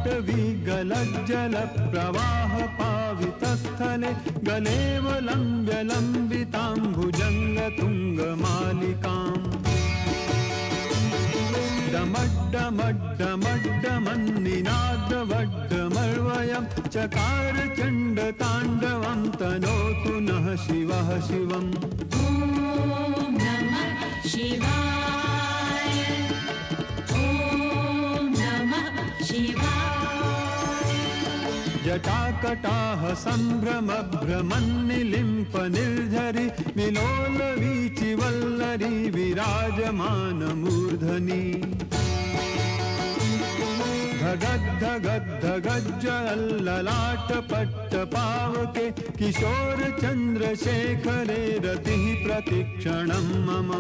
ताण्डवी गलज्जल प्रवाह पावितस्थले गलेवलम्ब्य लम्बितां भुजङ्गतुङ्गमालिकाम् डमड्डमड्डमड्डमन्निनादवड्डमर्वयं चकार चण्डताण्डवं तनोतु नः शिवः शिवम्। ॐ नमः शिवाय। ॐ नमः शिवाय। जटाकटाह सम्भ्रमभ्रमन्निलिम्प निर्झरि विलोलवीचिवल्लरी विराजमानमूर्धनि धगद्धगद्धगज्जललाटपट्टपावके किशोर चन्द्रशेखरे रतिः प्रतिक्षणं मम।